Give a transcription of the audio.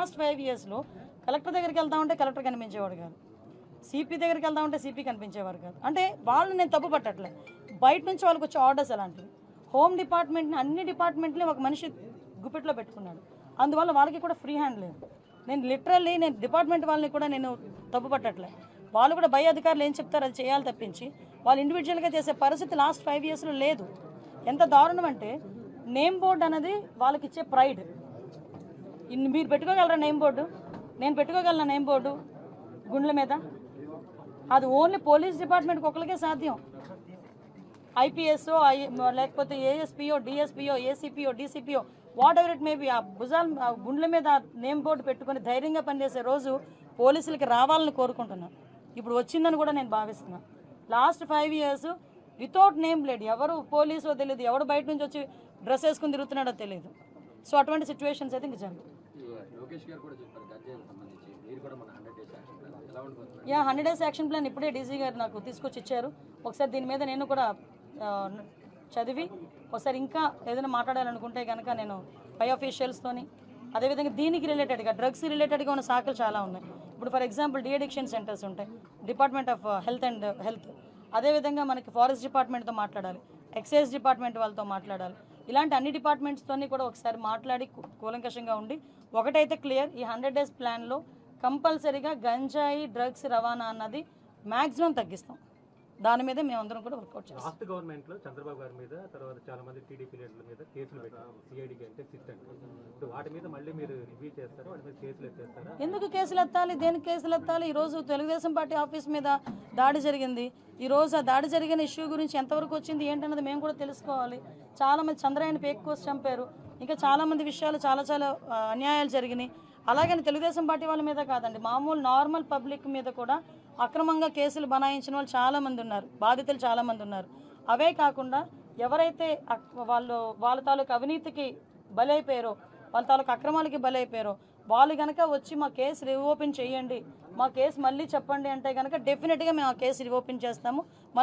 Last 5 ఇయర్స్లో collector దగ్గరికి వెళ్తా ఉంటే కలెక్టర్ కనిపించేవాడు కాదు, సిపి దగ్గరికి వెళ్తా ఉంటే సిపి కనిపించేవారు కాదు. అంటే వాళ్ళు నేను తప్పు పట్టట్లే, బయట నుంచి వాళ్ళకి వచ్చే ఆర్డర్స్ అలాంటివి. హోమ్ డిపార్ట్మెంట్ని అన్ని డిపార్ట్మెంట్ని ఒక మనిషి గుప్పెట్లో పెట్టుకున్నాడు, అందువల్ల వాళ్ళకి కూడా ఫ్రీ హ్యాండ్ లేదు. నేను లిటరల్లీ డిపార్ట్మెంట్ వాళ్ళని కూడా నేను తప్పు పట్టట్లే, వాళ్ళు కూడా పై అధికారులు ఏం చెప్తారో అది చేయాలి తప్పించి వాళ్ళు ఇండివిజువల్గా చేసే పరిస్థితి లాస్ట్ 5 ఇయర్స్లో లేదు. ఎంత దారుణం అంటే నేమ్ బోర్డు అనేది వాళ్ళకి ఇచ్చే ప్రైడ్. మీరు పెట్టుకోగలరా నేమ్ బోర్డు? నేను పెట్టుకోగలనా నేమ్ బోర్డు గుండెల మీద? అది ఓన్లీ పోలీస్ డిపార్ట్మెంట్కి ఒకరికే సాధ్యం. ఐపీఎస్ లేకపోతే ఏఎస్పీఓ, డిఎస్పీఓ, ఏసీపీఓ, డీసీపీఓ, వాట్ ఎవర్ ఇట్ మేబీ, ఆ భుజాల గుండెల మీద నేమ్ బోర్డు పెట్టుకొని ధైర్యంగా పనిచేసే రోజు పోలీసులకి రావాలని కోరుకుంటున్నాను. ఇప్పుడు వచ్చిందని కూడా నేను భావిస్తున్నాను. Last 5 years without name plate, ఎవరు పోలీసో తెలియదు, ఎవడు బయట నుంచి వచ్చి డ్రెస్ వేసుకుని తిరుగుతున్నాడో తెలియదు. సో అటువంటి సిచ్యువేషన్స్ అయితే ఇంక జరుగుతాయి. 100 డేస్ యాక్షన్ ప్లాన్ ఇప్పుడే డీజీ గారు నాకు తీసుకొచ్చి ఇచ్చారు. ఒకసారి దీని మీద నేను కూడా చదివి ఒకసారి ఇంకా ఏదైనా మాట్లాడాలనుకుంటే కనుక నేను పై ఆఫీషియల్స్తోని, అదేవిధంగా దీనికి రిలేటెడ్గా డ్రగ్స్ రిలేటెడ్గా ఉన్న శాఖలు చాలా ఉన్నాయి. ఇప్పుడు ఫర్ ఎగ్జాంపుల్ డీఅడిక్షన్ సెంటర్స్ ఉంటాయి, డిపార్ట్మెంట్ ఆఫ్ హెల్త్, అదేవిధంగా మనకి ఫారెస్ట్ డిపార్ట్మెంట్తో మాట్లాడాలి, ఎక్సైజ్ డిపార్ట్మెంట్ వాళ్ళతో మాట్లాడాలి. ఇలాంటి అన్ని డిపార్ట్మెంట్స్తోని కూడా ఒకసారి మాట్లాడి కూలంకషంగా ఉండి ఒకటైతే క్లియర్, ఈ 100 డేస్ ప్లాన్లో కంపల్సరీగా గంజాయి డ్రగ్స్ రవాణా అన్నది మ్యాక్సిమం తగ్గిస్తాం. దాని మీద మేమందరం కూడా వర్కౌట్ చేస్తాం. లాస్ట్ గవర్నమెంట్లో చంద్రబాబు గారి మీద, తర్వాత చాలా మంది టీడీపీ లీడర్ల మీద కేసులు పెట్టారు, సిఐడికి అంటే సిట్ అంటే. వాటి మీద మళ్ళీ మీరు రివ్యూ చేస్తారా? వాటి మీద కేసులు ఎత్తేస్తారా? ఎందుకు కేసులు ఎత్తాలి? దేనికి కేసులు ఎత్తాలి? ఈరోజు తెలుగుదేశం పార్టీ ఆఫీస్ మీద దాడి జరిగింది. ఈరోజు ఆ దాడి జరిగిన ఇష్యూ గురించి ఎంతవరకు వచ్చింది ఏంటన్నది మేము కూడా తెలుసుకోవాలి. చాలామంది చంద్రయాన్ పేక్ కోసి చంపారు, ఇంకా చాలామంది విషయాలు చాలా అన్యాయాలు జరిగినాయి. అలాగని తెలుగుదేశం పార్టీ వాళ్ళ మీద కాదండి, మామూలు నార్మల్ పబ్లిక్ మీద కూడా అక్రమంగా కేసులు బనాయించిన వాళ్ళు చాలామంది ఉన్నారు, బాధితులు చాలామంది ఉన్నారు. అవే కాకుండా ఎవరైతే వాళ్ళ తాలూకు అవినీతికి బలైపోయారో, వాళ్ళ తాలూకు అక్రమాలకి బలైపోయారో వాళ్ళు కనుక వచ్చి మా కేసు రీఓపెన్ చేయండి, మా కేసు మళ్ళీ చెప్పండి అంటే కనుక డెఫినెట్గా మేము ఆ కేసు రీఓపెన్ చేస్తాము.